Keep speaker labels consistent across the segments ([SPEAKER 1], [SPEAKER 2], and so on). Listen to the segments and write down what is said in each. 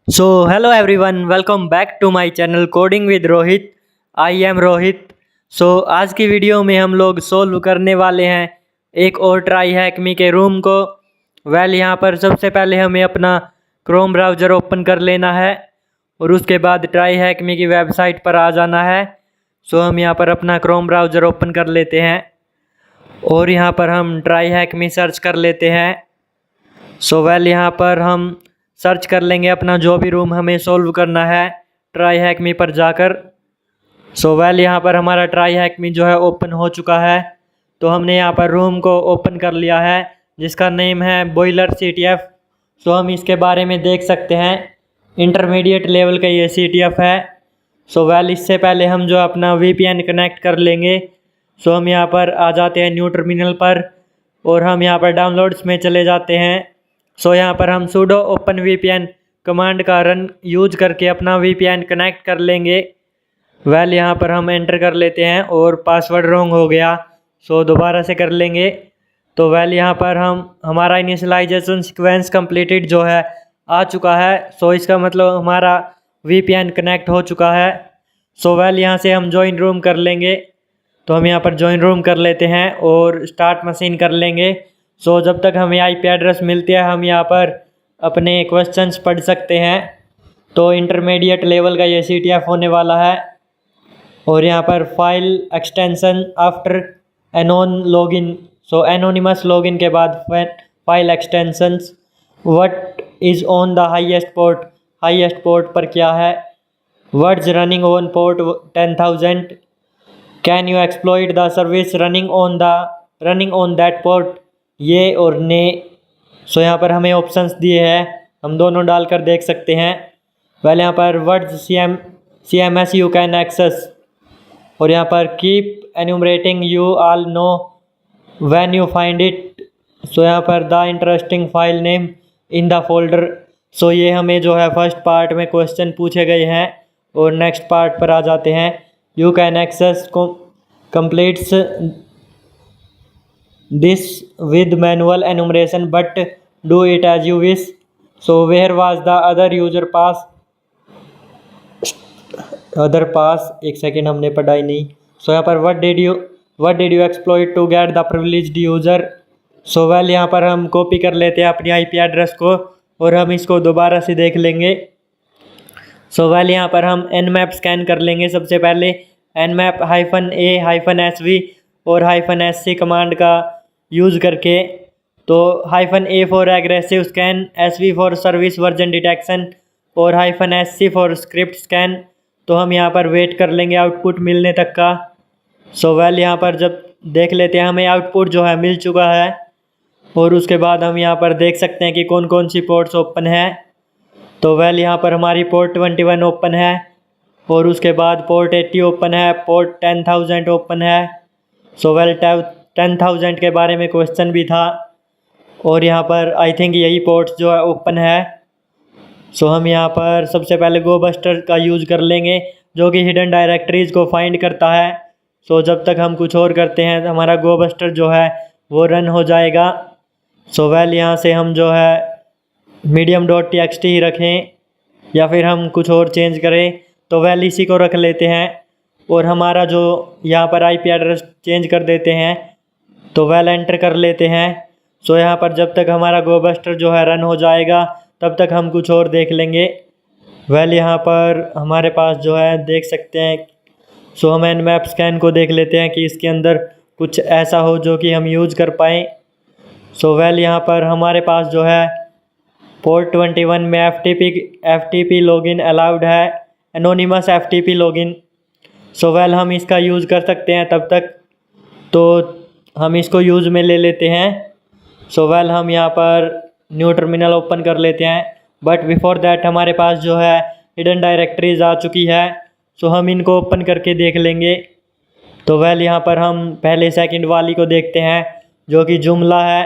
[SPEAKER 1] So, hello everyone, welcome back to my channel Coding with Rohit. I am Rohit. So, आज की video में हम लोग solve करने वाले हैं एक और ट्राई हैकमी के रूम को। यहाँ पर सबसे पहले हमें अपना क्रोम ब्राउज़र ओपन कर लेना है और उसके बाद ट्राई हैकमी की वेबसाइट पर आ जाना है। सो हम यहाँ पर अपना क्रोम ब्राउज़र ओपन कर लेते हैं और यहाँ पर हम ट्राई हैकमी सर्च कर लेते हैं। यहाँ पर हम सर्च कर लेंगे अपना जो भी रूम हमें सोल्व करना है ट्राई हैकमी पर जाकर। यहाँ पर हमारा ट्राई हैकमी जो है ओपन हो चुका है। तो हमने यहाँ पर रूम को ओपन कर लिया है जिसका नेम है बॉयलर CTF। हम इसके बारे में देख सकते हैं, इंटरमीडिएट लेवल का ये CTF है। इससे पहले हम जो अपना VPN कनेक्ट कर लेंगे। हम यहाँ पर आ जाते हैं न्यू टर्मिनल पर और हम यहाँ पर डाउनलोड्स में चले जाते हैं। यहाँ पर हम sudo open VPN कमांड का रन यूज करके अपना VPN कनेक्ट कर लेंगे। यहाँ पर हम एंटर कर लेते हैं और पासवर्ड रॉन्ग हो गया, दोबारा से कर लेंगे। यहाँ पर हमारा इनिशियलाइजेशन सीक्वेंस कंप्लीटेड जो है आ चुका है। इसका मतलब हमारा VPN कनेक्ट हो चुका है। यहाँ से हम ज्वाइन रूम कर लेंगे। हम यहाँ पर ज्वाइन रूम कर लेते हैं और स्टार्ट मशीन कर लेंगे। जब तक हमें IP एड्रेस मिलती है हम यहाँ पर अपने क्वेश्चंस पढ़ सकते हैं। इंटरमीडिएट लेवल का ये CTF होने वाला है और यहाँ पर फाइल एक्सटेंशन आफ्टर एनोन लॉगिन, एनोनिमस लॉगिन के बाद file extensions what is on the highest port पर क्या है, words running on port 10,000, can you exploit the service running on that port, ये और ने। यहाँ पर हमें ऑप्शंस दिए हैं, हम दोनों डालकर देख सकते हैं। यहाँ पर words CMS you can access और यहाँ पर keep enumerating you all know when you find it. यहाँ पर the interesting file name in the folder. ये हमें जो है फर्स्ट पार्ट में क्वेश्चन पूछे गए हैं और नेक्स्ट पार्ट पर आ जाते हैं। You can access completes this with manual enumeration but do it as you wish. Where was the other pass एक सेकेंड हमने पढ़ाई नहीं। यहाँ पर what did you exploit to get the privileged user। यहाँ पर हम कॉपी कर लेते हैं अपनी IP एड्रेस को और हम इसको दोबारा से देख लेंगे। यहाँ पर हम nmap स्कैन कर लेंगे। सबसे पहले nmap -a-sv और -sc कमांड का यूज़ करके। -a for aggressive scan, sv for service version detection और -sc फॉर स्क्रिप्ट स्कैन। हम यहाँ पर वेट कर लेंगे आउटपुट मिलने तक का। यहाँ पर जब देख लेते हैं हमें आउटपुट जो है मिल चुका है और उसके बाद हम यहाँ पर देख सकते हैं कि कौन कौन सी पोर्ट्स ओपन है। यहाँ पर हमारी पोर्ट 21 ओपन है और उसके बाद पोर्ट 80 ओपन है, पोर्ट 10,000 ओपन है। 10,000 के बारे में क्वेश्चन भी था और यहाँ पर आई थिंक यही पोर्ट्स जो है ओपन है। हम यहाँ पर सबसे पहले गोबस्टर का यूज़ कर लेंगे जो कि हिडन डायरेक्टरीज़ को फाइंड करता है। जब तक हम कुछ और करते हैं हमारा गोबस्टर जो है वो रन हो जाएगा। यहाँ से हम जो है medium.txt ही रखें या फिर हम कुछ और चेंज करें, इसी को रख लेते हैं और हमारा जो यहाँ पर IP एड्रेस चेंज कर देते हैं। एंटर कर लेते हैं। यहाँ पर जब तक हमारा गोबस्टर जो है रन हो जाएगा तब तक हम कुछ और देख लेंगे। यहाँ पर हमारे पास जो है देख सकते हैं। हम nmap स्कैन को देख लेते हैं कि इसके अंदर कुछ ऐसा हो जो कि हम यूज़ कर पाएँ। यहाँ पर हमारे पास जो है पोर्ट 21 में FTP लॉगिन अलाउड है, एनोनिमस FTP लॉगिन। हम इसका यूज़ कर सकते हैं तब तक, हम इसको यूज़ में ले लेते हैं। हम यहाँ पर न्यू टर्मिनल ओपन कर लेते हैं बट बिफोर दैट हमारे पास जो है हिडन डायरेक्टरीज आ चुकी है। हम इनको ओपन करके देख लेंगे। यहाँ पर हम पहले सेकंड वाली को देखते हैं जो कि जुमला है।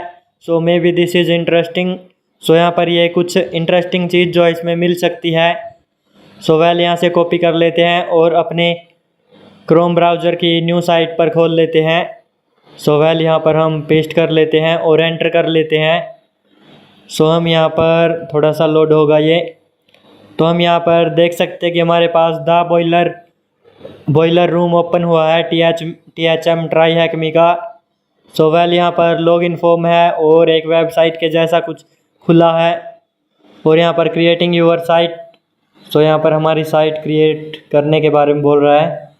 [SPEAKER 1] May be this is interesting. यहाँ पर ये कुछ इंटरेस्टिंग चीज़ जो है इसमें मिल सकती है। यहाँ से कॉपी कर लेते हैं और अपने क्रोम ब्राउज़र की न्यू साइट पर खोल लेते हैं। यहाँ पर हम पेस्ट कर लेते हैं और एंटर कर लेते हैं। हम यहाँ पर थोड़ा सा लोड होगा ये। तो हम यहाँ पर देख सकते हैं कि हमारे पास द बॉयलर रूम ओपन हुआ है THM ट्राई हैकमी का। सो वेल यहाँ पर लॉगिन फॉर्म है और एक वेबसाइट के जैसा कुछ खुला है और यहाँ पर क्रिएटिंग यूर साइट। सो यहाँ पर हमारी साइट क्रिएट करने के बारे में बोल रहा है।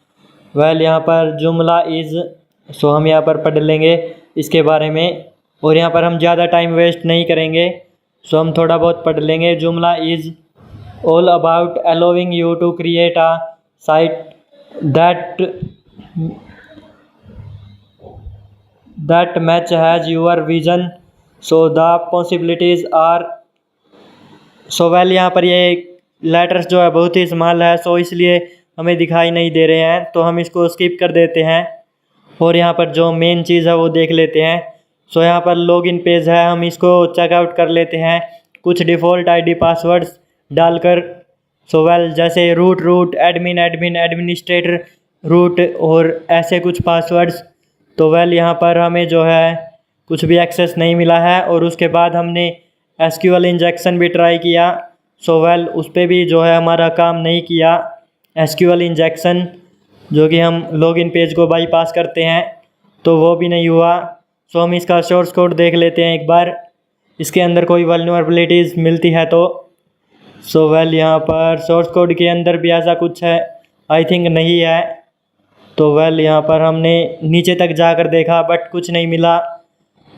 [SPEAKER 1] वेल यहाँ पर जुमला इज़, सो हम यहाँ पर पढ़ लेंगे इसके बारे में और यहाँ पर हम ज़्यादा टाइम वेस्ट नहीं करेंगे। सो हम थोड़ा बहुत पढ़ लेंगे। जुमला is all about allowing you to create a site that match has your vision, so the possibilities are। So well यहाँ पर ये लेटर्स जो है बहुत ही स्मॉल है, सो इसलिए हमें दिखाई नहीं दे रहे हैं, तो हम इसको स्किप कर देते हैं और यहाँ पर जो मेन चीज़ है वो देख लेते हैं। सो यहाँ पर लॉगिन पेज है, हम इसको चेकआउट कर लेते हैं कुछ डिफ़ॉल्ट आईडी पासवर्ड्स डालकर। सो वेल जैसे रूट एडमिनिस्ट्रेटर रूट और ऐसे कुछ पासवर्ड्स। तो वेल यहाँ पर हमें जो है कुछ भी एक्सेस नहीं मिला है और उसके बाद हमने SQL इंजेक्शन भी ट्राई किया। सो वेल उस पर भी जो है हमारा काम नहीं किया SQL इंजेक्शन, जो कि हम लॉगिन पेज को बाईपास करते हैं, तो वो भी नहीं हुआ। सो हम इसका सोर्स कोड देख लेते हैं एक बार, इसके अंदर कोई वल्नरेबिलिटीज़ मिलती है तो। सो वेल यहाँ पर सोर्स कोड के अंदर भी ऐसा कुछ है, आई थिंक नहीं है। तो वेल यहाँ पर हमने नीचे तक जाकर देखा बट कुछ नहीं मिला।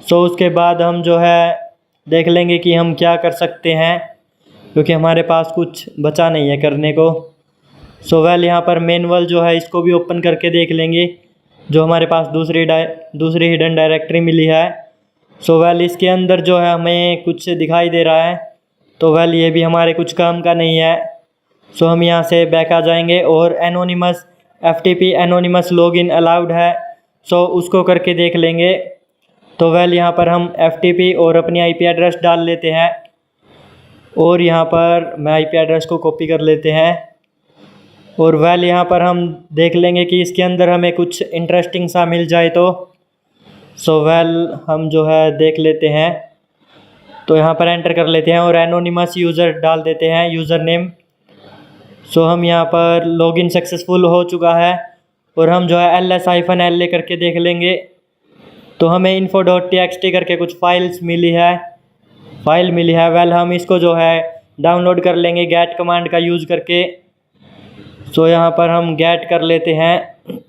[SPEAKER 1] सो उसके बाद हम जो है देख लेंगे कि हम क्या कर सकते हैं, क्योंकि हमारे पास कुछ बचा नहीं है करने को। सो वेल यहाँ पर मैनुअल जो है इसको भी ओपन करके देख लेंगे, जो हमारे पास दूसरी हिडन डायरेक्टरी मिली है। सो वेल इसके अंदर जो है हमें कुछ दिखाई दे रहा है, तो वेल ये भी हमारे कुछ काम का नहीं है। सो हम यहाँ से बैक आ जाएंगे और anonymous FTP anonymous login allowed है, सो उसको करके देख लेंगे। तो वेल यहाँ पर हम FTP और अपनी IP एड्रेस डाल लेते हैं और यहाँ पर मैं IP एड्रेस को कॉपी कर लेते हैं और वेल यहाँ पर हम देख लेंगे कि इसके अंदर हमें कुछ इंटरेस्टिंग सा मिल जाए तो। सो वेल हम जो है देख लेते हैं, तो यहाँ पर एंटर कर लेते हैं और एनोनिमस यूज़र डाल देते हैं यूज़र नेम। सो हम यहाँ पर लॉगिन सक्सेसफुल हो चुका है और हम जो है ls-la करके देख लेंगे, तो हमें info.txt करके कुछ फाइल मिली है। वेल हम इसको जो है डाउनलोड कर लेंगे गेट कमांड का यूज़ करके। सो यहाँ पर हम गेट कर लेते हैं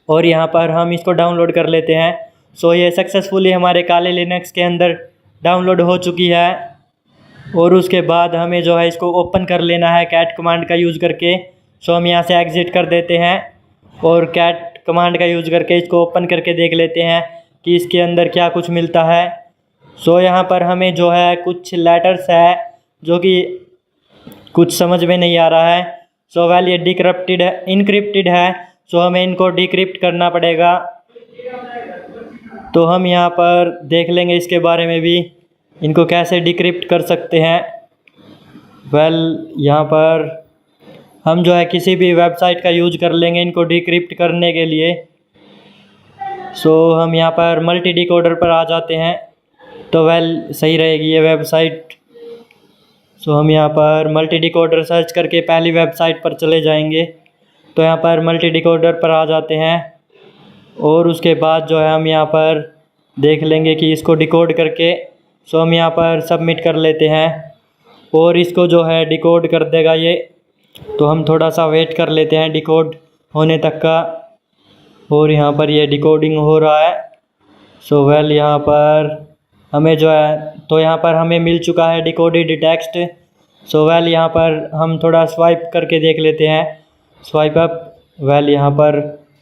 [SPEAKER 1] और यहाँ पर हम इसको डाउनलोड कर लेते हैं। सो ये सक्सेसफुली हमारे काले लिनक्स के अंदर डाउनलोड हो चुकी है और उसके बाद हमें जो है इसको ओपन कर लेना है कैट कमांड का यूज़ करके। सो हम यहाँ से एग्ज़िट कर देते हैं और कैट कमांड का यूज़ करके इसको ओपन करके देख लेते हैं कि इसके अंदर क्या कुछ मिलता है। सो यहाँ पर हमें जो है कुछ लेटर्स है जो कि कुछ समझ में नहीं आ रहा है। सो वेल ये इनक्रिप्टेड है, सो हमें इनको डिक्रिप्ट करना पड़ेगा। तो हम यहाँ पर देख लेंगे इसके बारे में भी, इनको कैसे डिक्रिप्ट कर सकते हैं। वेल यहाँ पर हम जो है किसी भी वेबसाइट का यूज कर लेंगे इनको डिक्रिप्ट करने के लिए। सो हम यहाँ पर मल्टी डिकोडर पर आ जाते हैं, तो वेल सही रहेगी ये वेबसाइट। सो हम यहाँ पर मल्टी डिकोडर सर्च करके पहली वेबसाइट पर चले जाएंगे, तो यहाँ पर मल्टी डिकोडर पर आ जाते हैं और उसके बाद जो है हम यहाँ पर देख लेंगे कि इसको डिकोड करके, सो हम यहाँ पर सबमिट कर लेते हैं और इसको जो है डिकोड कर देगा ये। तो हम थोड़ा सा वेट कर लेते हैं डिकोड होने तक का और यहाँ पर ये डिकोडिंग हो रहा है। सो वेल यहाँ पर हमें जो है, तो यहाँ पर हमें मिल चुका है डिकोडेड टेक्स्ट। सो वेल यहाँ पर हम थोड़ा स्वाइप करके देख लेते हैं, स्वाइप अप। वेल यहाँ पर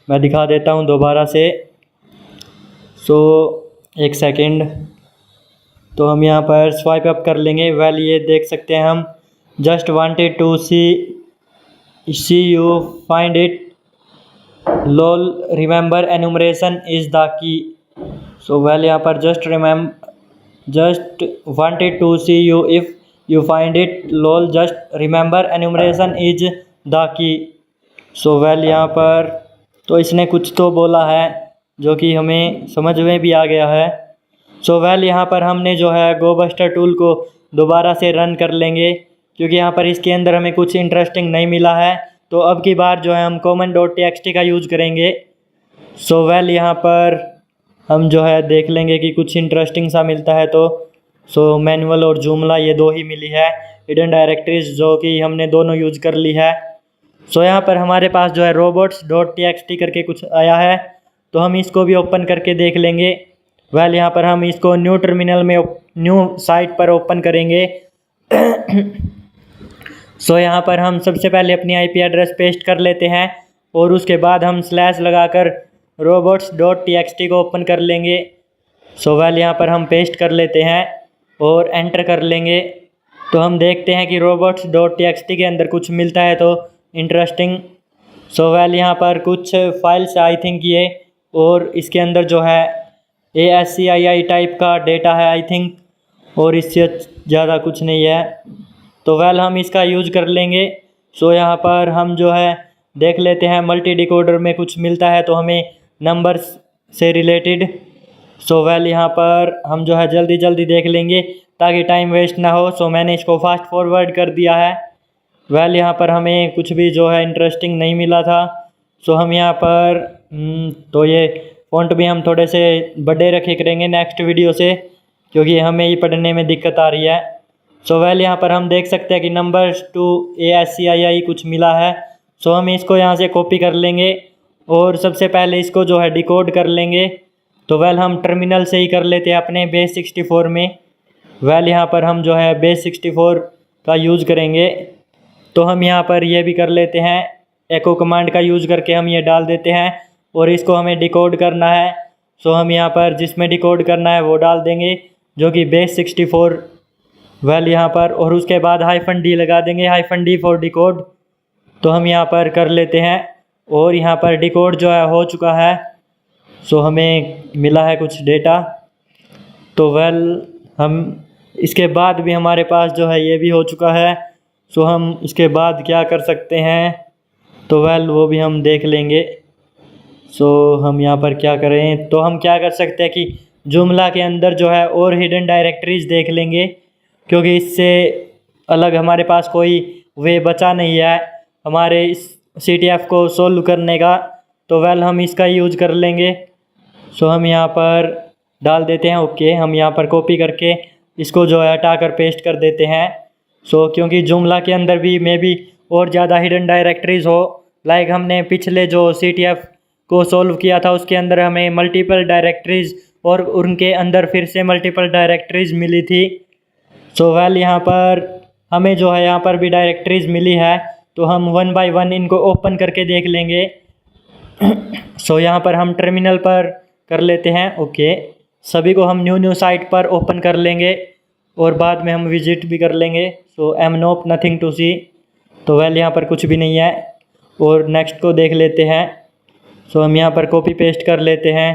[SPEAKER 1] मैं दिखा देता हूँ दोबारा से। सो एक सेकंड, तो हम यहाँ पर स्वाइप अप कर लेंगे। वेल ये देख सकते हैं हम, just wanted to see you find it lol remember enumeration is the key। So well यहाँ पर just wanted to see you if you find it lol just remember enumeration is the key। So well यहाँ पर तो इसने कुछ तो बोला है जो कि हमें समझ में भी आ गया है। सो वेल यहाँ पर हमने जो है गोबस्टर टूल को दोबारा से रन कर लेंगे क्योंकि यहाँ पर इसके अंदर हमें कुछ इंटरेस्टिंग नहीं मिला है। तो अब की बार जो है हम common.txt का यूज़ करेंगे। सो वेल यहाँ पर हम जो है देख लेंगे कि कुछ इंटरेस्टिंग सा मिलता है। तो सो मैनुअल और जूमला ये दो ही मिली है। हिडन डायरेक्टरीज जो कि हमने दोनों यूज़ कर ली है। सो यहाँ पर हमारे पास जो है robots.txt करके कुछ आया है, तो हम इसको भी ओपन करके देख लेंगे। वेल यहाँ पर हम इसको न्यू टर्मिनल में न्यू साइट पर ओपन करेंगे। सो यहाँ पर हम सबसे पहले अपनी IP एड्रेस पेस्ट कर लेते हैं और उसके बाद हम स्लैश लगाकर robots.txt को ओपन कर लेंगे। सो वेल यहाँ पर हम पेस्ट कर लेते हैं और एंटर कर लेंगे। तो हम देखते हैं कि robots.txt के अंदर कुछ मिलता है तो इंटरेस्टिंग। सो वेल यहाँ पर कुछ फाइल्स आई थिंक ये, और इसके अंदर जो है ASCII टाइप का डेटा है आई थिंक, और इससे ज़्यादा कुछ नहीं है। तो वेल हम इसका यूज़ कर लेंगे। सो यहाँ पर हम जो है देख लेते हैं मल्टी डिकोडर में कुछ मिलता है तो हमें नंबर्स से रिलेटेड। सो वेल यहाँ पर हम जो है जल्दी जल्दी देख लेंगे ताकि टाइम वेस्ट ना हो। सो मैंने इसको फास्ट फॉरवर्ड कर दिया है। वेल यहाँ पर हमें कुछ भी जो है इंटरेस्टिंग नहीं मिला था। सो हम यहाँ पर तो ये फ़ॉन्ट भी हम थोड़े से बड़े रखे करेंगे नेक्स्ट वीडियो से, क्योंकि हमें ये पढ़ने में दिक्कत आ रही है। सो वेल यहाँ पर हम देख सकते हैं कि नंबर्स टू ASCII कुछ मिला है। सो हम इसको यहाँ से कॉपी कर लेंगे और सबसे पहले इसको जो है डिकोड कर लेंगे। तो वेल हम टर्मिनल से ही कर लेते हैं अपने base64 में। वेल यहाँ पर हम जो है base64 का यूज़ करेंगे। तो हम यहाँ पर ये भी कर लेते हैं, एको कमांड का यूज़ करके हम ये डाल देते हैं और इसको हमें डिकोड करना है। सो हम यहाँ पर जिसमें डिकोड करना है वो डाल देंगे जो कि base64। वेल यहाँ पर और उसके बाद -d लगा देंगे, -d फॉर डिकोड। तो हम यहाँ पर कर लेते हैं और यहाँ पर डिकोड जो है हो चुका है। सो हमें मिला है कुछ डेटा। तो वेल हम इसके बाद भी हमारे पास जो है ये भी हो चुका है। सो हम इसके बाद क्या कर सकते हैं, तो वेल वो भी हम देख लेंगे। सो हम यहाँ पर क्या करें, तो हम क्या कर सकते हैं कि जुमला के अंदर जो है और हिडन डायरेक्टरीज देख लेंगे, क्योंकि इससे अलग हमारे पास कोई वे बचा नहीं है हमारे इस CTF को सोल्व करने का। तो वेल हम इसका यूज़ कर लेंगे। सो हम यहाँ पर डाल देते हैं ओके। हम यहाँ पर कॉपी करके इसको जो है हटा कर पेस्ट कर देते हैं। सो क्योंकि जुमला के अंदर भी मे बी और ज़्यादा हिडन डायरेक्टरीज हो, लाइक हमने पिछले जो CTF को सोल्व किया था उसके अंदर हमें मल्टीपल डायरेक्टरीज और उनके अंदर फिर से मल्टीपल डायरेक्टरीज मिली थी। सो वेल यहाँ पर हमें जो है यहाँ पर भी डायरेक्टरीज मिली है, तो हम 1 बाय 1 इनको ओपन करके देख लेंगे। सो यहाँ पर हम टर्मिनल पर कर लेते हैं ओके। सभी को हम न्यू साइट पर ओपन कर लेंगे और बाद में हम विजिट भी कर लेंगे। सो nop नथिंग टू सी। तो वेल यहाँ पर कुछ भी नहीं है और नेक्स्ट को देख लेते हैं। सो हम यहाँ पर कॉपी पेस्ट कर लेते हैं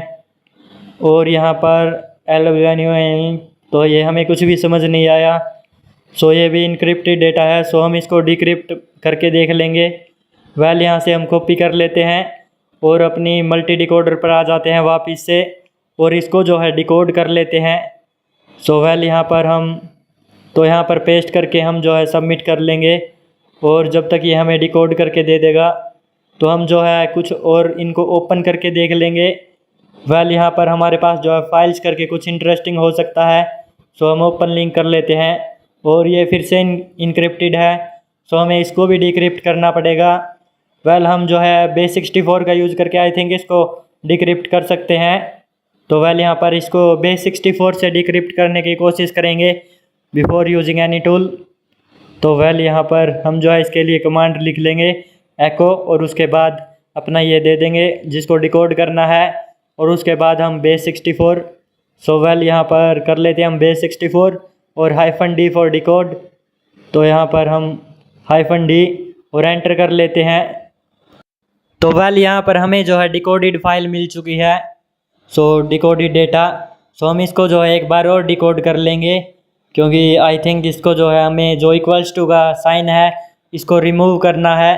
[SPEAKER 1] और यहाँ पर तो ये हमें कुछ भी समझ नहीं आया। सो ये भी इनक्रिप्टेड डेटा है। सो हम इसको डिक्रिप्ट करके देख लेंगे। वेल यहाँ से हम कॉपी कर लेते हैं और अपनी मल्टी डिकोडर पर आ जाते हैं वापस से और इसको जो है डिकोड कर लेते हैं। सो वेल यहाँ पर हम तो यहाँ पर पेस्ट करके हम जो है सबमिट कर लेंगे और जब तक ये हमें डिकोड करके दे देगा तो हम जो है कुछ और इनको ओपन करके देख लेंगे। वेल यहाँ पर हमारे पास जो है फाइल्स करके कुछ इंटरेस्टिंग हो सकता है। सो हम ओपन लिंक कर लेते हैं और ये फिर से इनक्रिप्टेड है। सो हमें इसको भी डिक्रिप्ट करना पड़ेगा। वेल हम जो है base64 का यूज़ करके आई थिंक इसको डिक्रिप्ट कर सकते हैं। तो वेल यहाँ पर इसको base64 से डिक्रिप्ट करने की कोशिश करेंगे बिफोर यूजिंग एनी टूल। तो वेल यहाँ पर हम जो है इसके लिए कमांड लिख लेंगे एको और उसके बाद अपना ये दे देंगे जिसको डिकोड करना है और उसके बाद हम base64। सो वेल यहाँ पर कर लेते हैं हम base64 और -d फॉर डिकोड। तो यहाँ पर हम -d और एंटर कर लेते हैं। तो वेल यहाँ पर हमें जो है डिकोडेड फाइल मिल चुकी है। सो डिकोडेड डेटा। सो हम इसको जो है एक बार और डिकोड कर लेंगे, क्योंकि आई थिंक इसको जो है हमें जो इक्वल्स टू का साइन है इसको रिमूव करना है।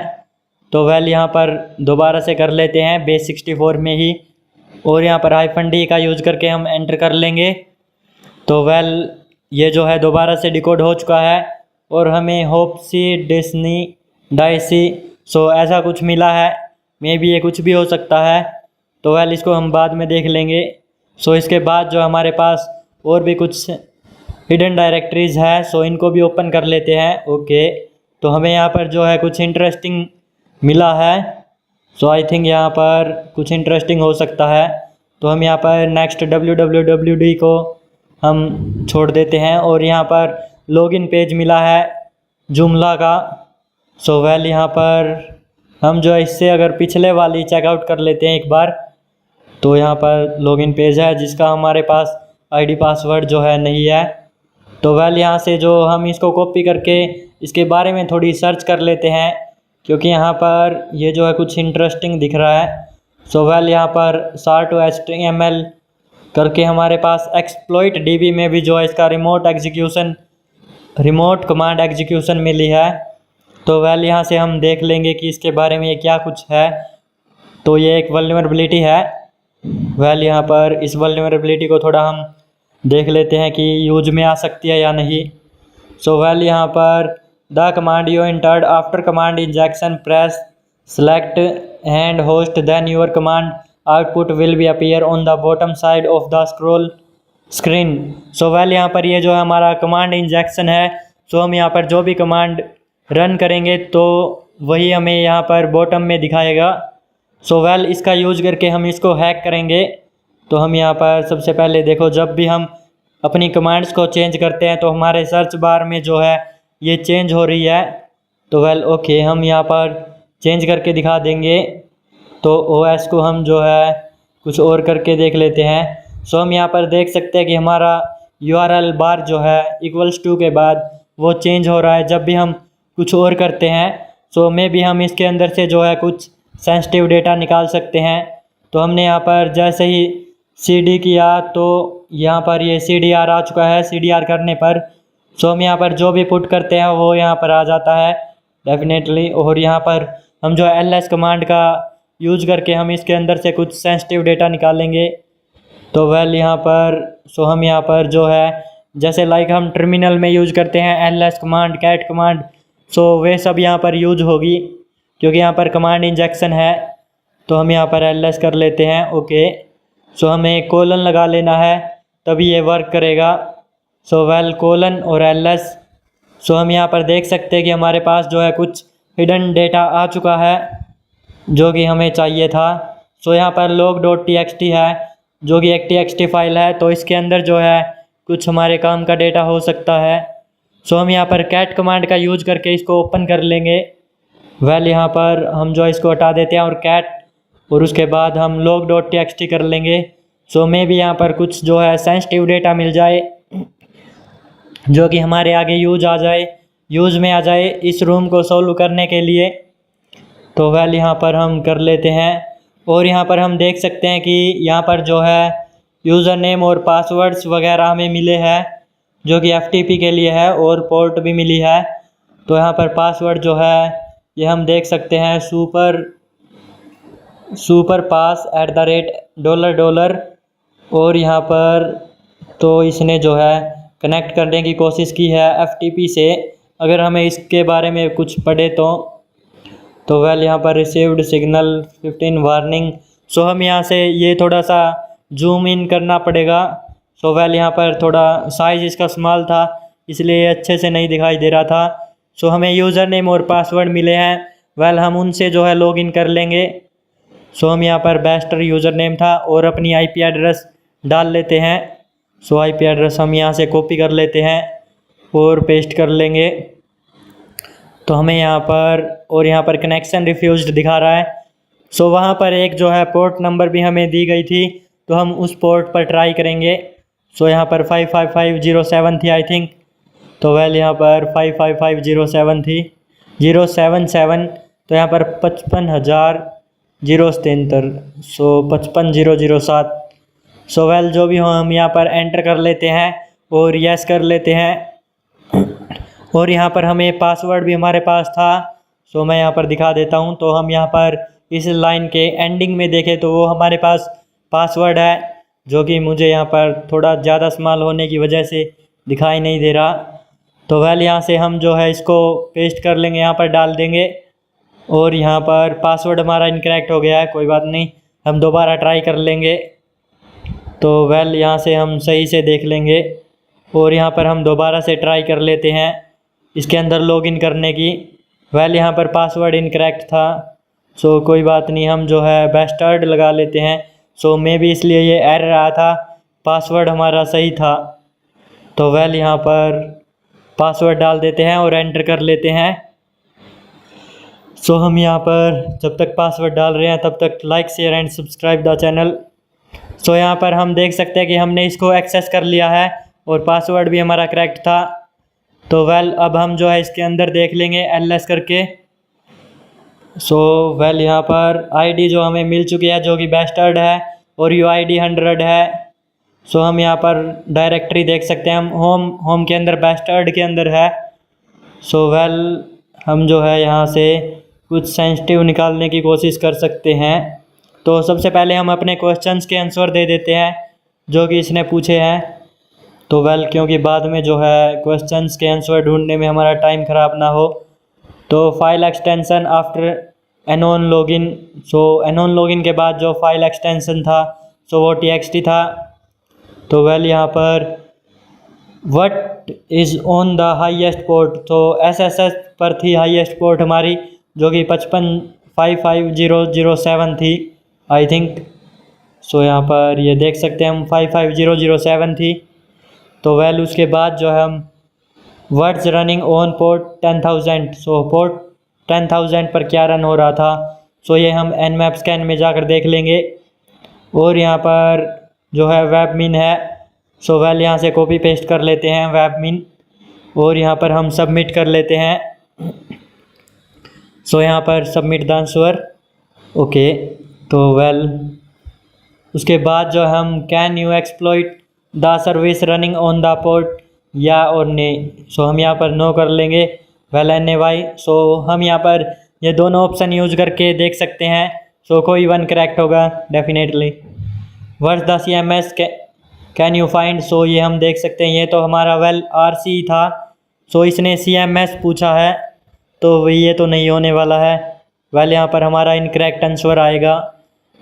[SPEAKER 1] तो वेल यहाँ पर दोबारा से कर लेते हैं base64 में ही और यहाँ पर -d का यूज़ करके हम एंटर कर लेंगे। तो वेल ये जो है दोबारा से डिकोड हो चुका है और हमें होप्सी डिस्नी डाइसी सो ऐसा कुछ मिला है। मे बी ये कुछ भी हो सकता है, तो वेल इसको हम बाद में देख लेंगे। सो इसके बाद जो हमारे पास और भी कुछ हिडन डायरेक्टरीज है, सो इनको भी ओपन कर लेते हैं। ओके, तो हमें यहाँ पर जो है कुछ इंटरेस्टिंग मिला है। सो आई थिंक यहाँ पर कुछ इंटरेस्टिंग हो सकता है, तो हम यहाँ पर नेक्स्ट wwwd को हम छोड़ देते हैं और यहाँ पर लॉगिन पेज मिला है जुमला का। सो वेल यहाँ पर हम जो है इससे अगर पिछले वाली चेकआउट कर लेते हैं एक बार, तो यहाँ पर लॉगिन पेज है जिसका हमारे पास आईडी पासवर्ड जो है नहीं है। तो वेल यहाँ से जो हम इसको कॉपी करके इसके बारे में थोड़ी सर्च कर लेते हैं, क्योंकि यहाँ पर ये जो है कुछ इंटरेस्टिंग दिख रहा है। सो वेल यहाँ पर SAR-to-HTML करके हमारे पास एक्सप्लॉइट DB में भी जो है इसका रिमोट कमांड एग्जीक्यूशन मिली है। तो वेल यहाँ से हम देख लेंगे कि इसके बारे में ये क्या कुछ है। तो ये एक वल्नरेबिलिटी है। वेल यहाँ पर इस वल्नरेबिलिटी को थोड़ा हम देख लेते हैं कि यूज में आ सकती है या नहीं। सो वेल यहाँ पर the command you entered after command injection press select and host then your command output will be appear on the bottom side of the scroll screen. So well यहाँ पर ये जो है हमारा कमांड इंजेक्शन है। सो हम यहाँ पर जो भी कमांड रन करेंगे तो वही हमें यहाँ पर बॉटम में दिखाएगा। सो वेल इसका यूज करके हम इसको हैक करेंगे। तो हम यहाँ पर सबसे पहले देखो, जब भी हम अपनी कमांड्स को चेंज करते हैं तो हमारे सर्च बार में जो है ये चेंज हो रही है। तो वेल ओके, हम यहाँ पर चेंज करके दिखा देंगे। तो OS को हम जो है कुछ और करके देख लेते हैं। सो हम यहाँ पर देख सकते हैं कि हमारा URL बार जो है =2 के बाद वो चेंज हो रहा है जब भी हम कुछ और करते हैं। सो मे भी हम इसके अंदर से जो है कुछ सेंसिटिव डेटा निकाल सकते हैं। तो हमने यहाँ पर जैसे ही CD किया तो यहाँ पर ये CDR आ चुका है। CDR करने पर सो हम यहाँ पर जो भी पुट करते हैं वो यहाँ पर आ जाता है डेफिनेटली। और यहाँ पर हम जो LS कमांड का यूज करके हम इसके अंदर से कुछ सेंसिटिव डेटा निकालेंगे। तो वेल यहाँ पर सो हम यहाँ पर जो है जैसे लाइक हम टर्मिनल में यूज करते हैं LS कमांड, कैट कमांड, सो वे सब यहाँ पर यूज होगी क्योंकि यहाँ पर कमांड इंजेक्शन है। तो हम यहाँ पर LS कर लेते हैं। ओके, सो हमें कोलन लगा लेना है तभी ये वर्क करेगा। सो वेल कोलन और LS। सो हम यहाँ पर देख सकते हैं कि हमारे पास जो है कुछ हिडन डेटा आ चुका है जो कि हमें चाहिए था। सो यहाँ पर log.txt है जो कि एक TXT फाइल है, तो इसके अंदर जो है कुछ हमारे काम का डेटा हो सकता है। सो हम यहाँ पर कैट कमांड का यूज करके इसको ओपन कर लेंगे। वेल यहाँ पर हम जो इसको हटा देते हैं और कैट, और उसके बाद हम log.txt कर लेंगे। सो में भी यहाँ पर कुछ जो है सेंसिटिव डेटा मिल जाए जो कि हमारे आगे यूज में आ जाए इस रूम को सोल्व करने के लिए। तो वेल यहाँ पर हम कर लेते हैं। और यहाँ पर हम देख सकते हैं कि यहाँ पर जो है यूज़र नेम और पासवर्ड्स वगैरह हमें मिले हैं जो कि FTP के लिए है और पोर्ट भी मिली है। तो यहाँ पर पासवर्ड जो है ये हम देख सकते हैं सुपर पास $$ और यहाँ पर तो इसने जो है कनेक्ट करने की कोशिश की है FTP से। अगर हमें इसके बारे में कुछ पढ़े तो वेल यहाँ पर रिसीव्ड सिग्नल 15 वार्निंग। सो हम यहाँ से ये थोड़ा सा जूम इन करना पड़ेगा। सो वेल यहाँ पर थोड़ा साइज़ इसका स्मॉल था इसलिए अच्छे से नहीं दिखाई दे रहा था। सो हमें यूज़र नेम और पासवर्ड मिले हैं। वेल हम उनसे जो है लॉगिन कर लेंगे। सो हम यहाँ पर बेस्टर यूज़र नेम था और अपनी IP एड्रेस डाल लेते हैं। सो IP एड्रेस हम यहाँ से कॉपी कर लेते हैं और पेस्ट कर लेंगे। तो हमें यहाँ पर कनेक्शन रिफ्यूज्ड दिखा रहा है। सो वहाँ पर एक जो है पोर्ट नंबर भी हमें दी गई थी, तो हम उस पोर्ट पर ट्राई करेंगे। सो यहाँ पर 55507 थी आई थिंक। तो वेल यहाँ पर 55507 थी 077। तो यहाँ पर 55,073 सो 55,007। सो वेल जो भी हो हम यहाँ पर एंटर कर लेते हैं और यस कर लेते हैं। और यहाँ पर हमें पासवर्ड भी हमारे पास था। सो मैं यहाँ पर दिखा देता हूँ। तो हम यहाँ पर इस लाइन के एंडिंग में देखें तो वो हमारे पास पासवर्ड है जो कि मुझे यहाँ पर थोड़ा ज़्यादा स्मॉल होने की वजह से दिखाई नहीं दे रहा। तो वेल यहाँ से हम जो है इसको पेस्ट कर लेंगे, यहाँ पर डाल देंगे। और यहाँ पर पासवर्ड हमारा इनकरेक्ट हो गया है, कोई बात नहीं, हम दोबारा ट्राई कर लेंगे। तो वेल यहाँ से हम सही से देख लेंगे और यहाँ पर हम दोबारा से ट्राई कर लेते हैं इसके अंदर लॉगिन करने की। वेल यहाँ पर पासवर्ड इनकरेक्ट था, सो कोई बात नहीं, हम जो है बेस्टर्ड लगा लेते हैं। सो मे बी इसलिए ये एरर आया था, पासवर्ड हमारा सही था। तो वेल यहाँ पर पासवर्ड डाल देते हैं और एंटर कर लेते हैं। सो हम यहाँ पर जब तक पासवर्ड डाल रहे हैं तब तक like share and subscribe the channel. So यहाँ पर हम देख सकते हैं कि हमने इसको एक्सेस कर लिया है और पासवर्ड भी हमारा करेक्ट था। तो वेल अब हम जो है इसके अंदर देख लेंगे ls करके। सो वेल यहाँ पर आईडी जो हमें मिल चुकी है जो कि बेस्टर्ड है और UID 100 है। सो हम यहाँ पर डायरेक्टरी देख सकते हैं, हम होम के अंदर बेस्टर्ड के अंदर है। सो वेल हम जो है यहाँ से कुछ सेंसिटिव निकालने की कोशिश कर सकते हैं। तो सबसे पहले हम अपने क्वेश्चंस के आंसर दे देते हैं जो कि इसने पूछे हैं। तो वेल क्योंकि बाद में जो है क्वेश्चंस के आंसर ढूंढने में हमारा टाइम ख़राब ना हो, तो फाइल एक्सटेंशन आफ्टर एनोन लॉगिन। सो एनोन लॉगिन के बाद जो फाइल एक्सटेंशन था सो वो txt था। तो वेल यहाँ पर what is on the highest port, तो SSH पर थी हाईएस्ट पोर्ट हमारी जो कि 555007 थी आई थिंक। सो यहाँ पर ये देख सकते हैं हम 55007 थी। तो वेल उसके बाद जो है हम words running on port 10,000, so port 10,000 पर क्या रन हो रहा था, सो ये हम nmap स्कैन में जाकर देख लेंगे। और यहाँ पर जो है वेबमिन है, सो वेल यहाँ से कॉपी पेस्ट कर लेते हैं वेबमिन और यहाँ पर हम सबमिट कर लेते हैं। सो यहाँ पर सबमिट द आंसर, ओके। तो वेल उसके बाद जो हम can you exploit the service running on the port, या और नहीं, सो हम यहाँ पर नो कर लेंगे। वेल NAY, सो हम यहाँ पर ये दोनों ऑप्शन यूज करके देख सकते हैं। सो कोई वन करेक्ट होगा definitely. What's the CMS can you find, so ये हम देख सकते हैं, ये तो हमारा वेल RC था। सो इसने CMS पूछा है तो ये तो नहीं होने वाला है। वेल यहाँ पर हमारा इनकरेक्ट आंसर आएगा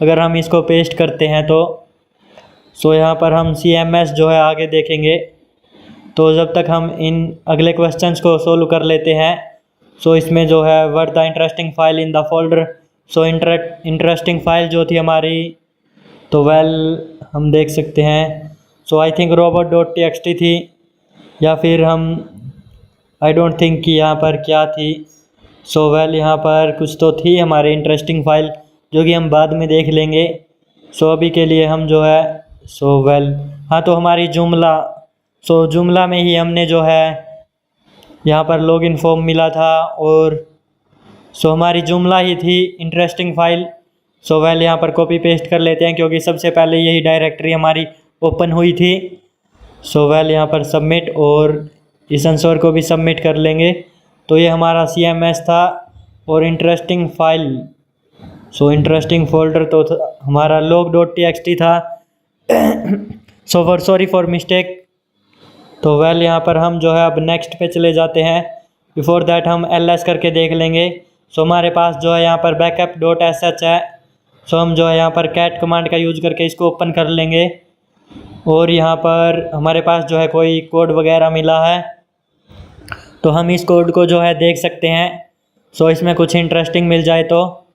[SPEAKER 1] अगर हम इसको पेस्ट करते हैं तो। सो यहाँ पर हम CMS जो है आगे देखेंगे। तो जब तक हम इन अगले क्वेश्चंस को सोल्व कर लेते हैं, सो इसमें जो है what the interesting file in the folder, so interesting file जो थी हमारी, तो वेल हम देख सकते हैं, सो आई थिंक robot.txt थी, या फिर हम आई डोंट थिंक कि यहाँ पर क्या थी। सो वेल यहाँ पर कुछ तो थी हमारी इंटरेस्टिंग फाइल जो कि हम बाद में देख लेंगे। सो अभी के लिए हम जो है सो वेल हाँ, तो हमारी जुमला, सो जुमला में ही हमने जो है यहाँ पर लॉगिन फॉर्म मिला था और सो हमारी जुमला ही थी इंटरेस्टिंग फाइल। सो वेल यहाँ पर कॉपी पेस्ट कर लेते हैं क्योंकि सबसे पहले यही डायरेक्टरी हमारी ओपन हुई थी। सो वेल यहाँ पर सबमिट, और इस आंसर को भी सबमिट कर लेंगे। तो ये हमारा CMS था और interesting file, so interesting folder तो हमारा log.txt था। Sorry for mistake. तो वेल यहाँ पर हम जो है अब नेक्स्ट पे चले जाते हैं। बिफोर दैट हम ls करके देख लेंगे। सो हमारे पास जो है यहाँ पर backup.sh है। सो हम जो है यहाँ पर cat कमांड का यूज करके इसको ओपन कर लेंगे और यहाँ पर हमारे पास जो है कोई कोड वगैरह मिला है तो हम इस कोड को जो है देख सकते हैं। सो इसमें कुछ इंटरेस्टिंग मिल जाए तो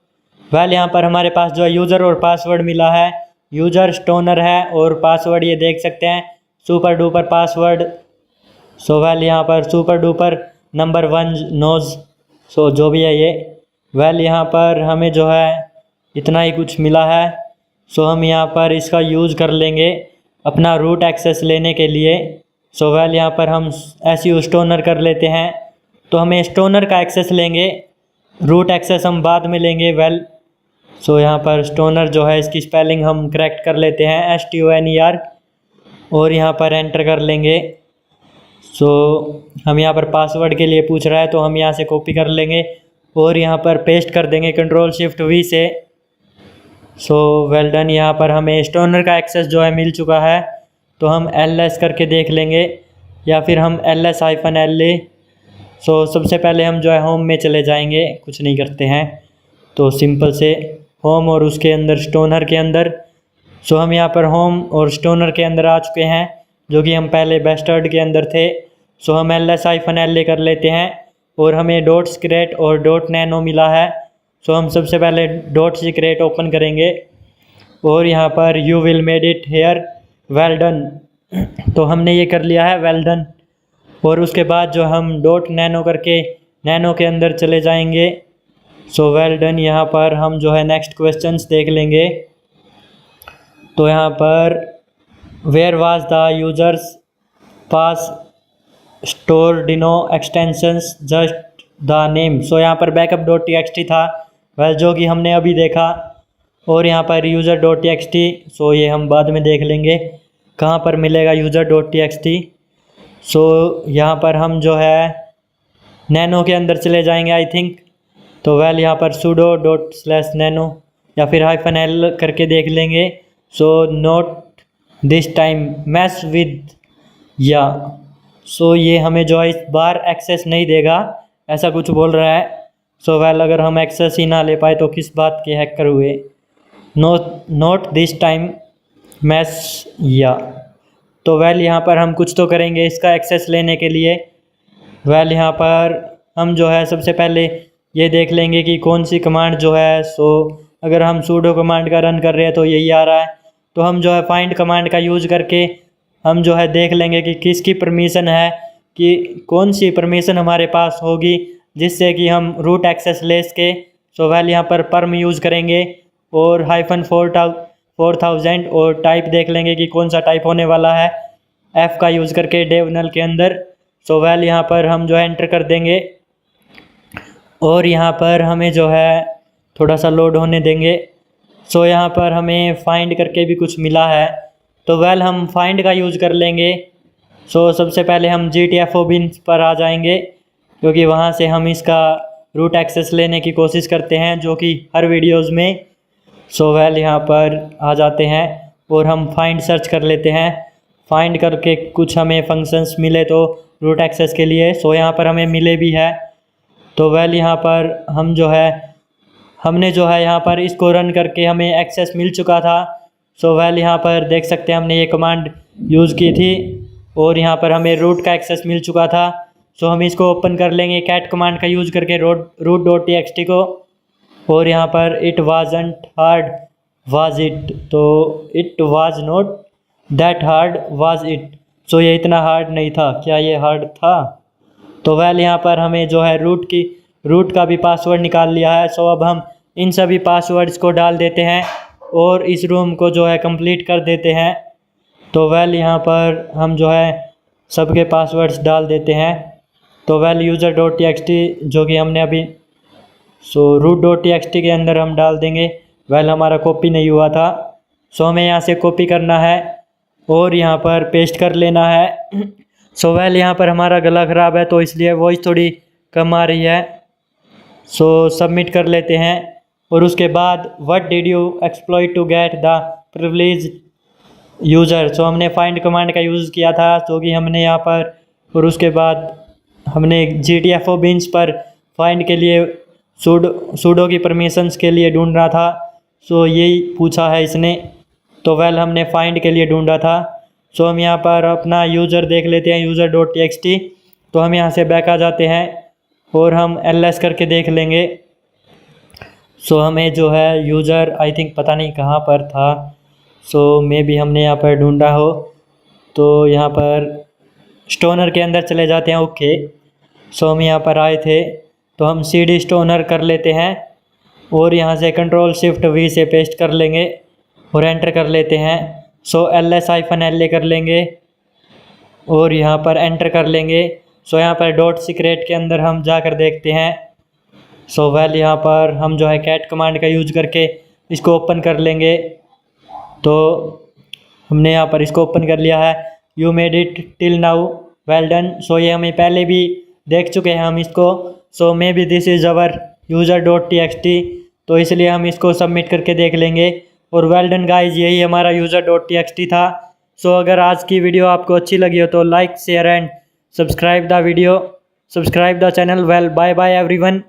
[SPEAKER 1] वेल यहाँ पर हमारे पास जो है यूज़र और पासवर्ड मिला है। यूज़र स्टोनर है और पासवर्ड ये देख सकते हैं सुपर डुपर पासवर्ड। सो वेल यहाँ पर सुपर डुपर नंबर 1 नोज, सो जो भी है ये। वेल यहाँ पर हमें जो है इतना ही कुछ मिला है। सो हम यहाँ पर इसका यूज़ कर लेंगे अपना रूट एक्सेस लेने के लिए। सो वेल यहाँ पर हम SU स्टोनर कर लेते हैं तो हमें स्टोनर का एक्सेस लेंगे, रूट एक्सेस हम बाद में लेंगे। वेल सो यहाँ पर स्टोनर जो है इसकी स्पेलिंग हम करेक्ट कर लेते हैं STONER और यहाँ पर एंटर कर लेंगे। सो हम यहाँ पर पासवर्ड के लिए पूछ रहा है तो हम यहाँ से कॉपी कर लेंगे और यहाँ पर पेस्ट कर देंगे Ctrl+Shift+V से। सो वेल डन, यहाँ पर हमें स्टोनर का एक्सेस जो है मिल चुका है तो हम ls करके देख लेंगे। या फिर हम ls-la। सो सबसे पहले हम जो है होम में चले जाएंगे, कुछ नहीं करते हैं तो सिंपल से होम और उसके अंदर स्टोनर के अंदर। सो हम यहाँ पर होम और स्टोनर के अंदर आ चुके हैं, जो कि हम पहले बेस्टर्ड के अंदर थे। सो हम ls-la कर लेते हैं और हमें डॉट सीक्रेट और डॉट नैनो मिला है। सो हम सबसे पहले डॉट सीक्रेट ओपन करेंगे और यहाँ पर you will made it here well done, तो हमने ये कर लिया है वेल डन। और उसके बाद जो हम डॉट नैनो करके नैनो के अंदर चले जाएंगे। सो वेल डन, यहाँ पर हम जो है नेक्स्ट क्वेश्चंस देख लेंगे। तो यहाँ पर where was the users pass store dino extensions just the name. So यहाँ पर बैकअप डॉट टी था, वेल जो कि हमने अभी देखा। और यहाँ पर यूज़र डॉट टी, सो ये हम बाद में देख लेंगे कहाँ पर मिलेगा यूज़र डॉट टी। सो यहाँ पर हम जो है नैनो के अंदर चले जाएंगे आई थिंक। तो वेल यहाँ पर sudo डॉट स्लैश नैनो या फिर -l करके देख लेंगे। So note this time mess with ya. So ये हमें जो है इस बार एक्सेस नहीं देगा, ऐसा कुछ बोल रहा है। सो वेल अगर हम एक्सेस ही ना ले पाए तो किस बात के हैकर हुए। नोट दिस टाइम मैस या। तो वेल यहाँ पर हम कुछ तो करेंगे इसका एक्सेस लेने के लिए। वेल यहाँ पर हम जो है सबसे पहले ये देख लेंगे कि कौन सी कमांड जो है। सो अगर हम sudo कमांड का रन कर रहे हैं तो यही आ रहा है। तो हम जो है फाइंड कमांड का यूज़ करके हम जो है देख लेंगे कि किसकी परमिशन है, कि कौन सी परमिशन हमारे पास होगी जिससे कि हम रूट एक्सेस ले सके। सो वेल यहाँ पर परम यूज़ करेंगे और -4000 और टाइप देख लेंगे कि कौन सा टाइप होने वाला है, F का यूज़ करके डेव नल के अंदर। सो वेल यहाँ पर हम जो है एंटर कर देंगे और यहाँ पर हमें जो है थोड़ा सा लोड होने देंगे। सो यहाँ पर हमें फाइंड करके भी कुछ मिला है, तो वेल हम फाइंड का यूज़ कर लेंगे। सो सबसे पहले हम GTFO बिन्स पर आ जाएंगे, क्योंकि वहाँ से हम इसका रूट एक्सेस लेने की कोशिश करते हैं जो कि हर वीडियोज़ में। सो वेल यहाँ पर आ जाते हैं और हम फाइंड सर्च कर लेते हैं। फाइंड करके कुछ हमें फंक्शंस मिले तो रूट एक्सेस के लिए। सो यहाँ पर हमें मिले भी है। तो वेल यहाँ पर हम जो है हमने जो है यहाँ पर इसको रन करके हमें एक्सेस मिल चुका था। सो वेल यहाँ पर देख सकते हैं हमने ये कमांड यूज़ की थी और यहाँ पर हमें रूट का एक्सेस मिल चुका था। सो हम इसको ओपन कर लेंगे कैट कमांड का यूज़ करके रूट डॉट टी को। और यहाँ पर it wasn't hard was it, तो it was not that hard was it. So ये इतना हार्ड नहीं था, क्या ये हार्ड था। तो वेल यहाँ पर हमें जो है रूट का भी पासवर्ड निकाल लिया है। सो अब हम इन सभी पासवर्ड्स को डाल देते हैं और इस रूम को जो है कंप्लीट कर देते हैं। तो वेल यहाँ पर हम जो है सबके पासवर्ड्स डाल देते हैं। तो वेल यूज़र डॉट टी जो कि हमने अभी रूट डॉट टी के अंदर हम डाल देंगे। वेल हमारा कॉपी नहीं हुआ था, सो हमें यहाँ से कॉपी करना है और यहाँ पर पेस्ट कर लेना है। सो वेल यहाँ पर हमारा गला ख़राब है तो इसलिए वॉइस थोड़ी कम आ रही है। सो सबमिट कर लेते हैं और उसके बाद what did you exploit to get the privilege user. So हमने फाइंड कमांड का यूज़ किया था, तो कि हमने यहाँ पर और उसके बाद हमने GTFO बिन्स पर फाइंड के लिए सूडो की परमिशंस के लिए ढूंढ रहा था। सो यही पूछा है इसने। तो वेल हमने फाइंड के लिए ढूंढा था। सो हम यहाँ पर अपना यूज़र देख लेते हैं, यूज़र डॉट टी। तो हम यहाँ से बैक आ जाते हैं और हम ls करके देख लेंगे। सो हमें जो है यूज़र आई थिंक पता नहीं कहाँ पर था, सो मे भी हमने यहाँ पर ढूंढा हो। तो यहाँ पर स्टोनर के अंदर चले जाते हैं। ओके, सो हम यहाँ पर आए थे तो हम CD स्टोनर कर लेते हैं और यहाँ से Ctrl+Shift+V से पेस्ट कर लेंगे और एंटर कर लेते हैं। सो ls-la कर लेंगे और यहाँ पर एंटर कर लेंगे। सो यहाँ पर डॉट सीक्रेट के अंदर हम जाकर देखते हैं। सो वेल यहाँ पर हम जो है कैट कमांड का यूज करके इसको ओपन कर लेंगे। तो हमने यहाँ पर इसको ओपन कर लिया है। You made it till now well done. So ये हमें पहले भी देख चुके हैं हम इसको। So maybe this is our user dot T, तो इसलिए हम इसको सबमिट करके देख लेंगे। और वेल डन गाइज, यही हमारा यूज़र डॉट टी था। सो अगर आज की वीडियो आपको अच्छी लगी हो तो like share and subscribe the channel. Well bye bye everyone.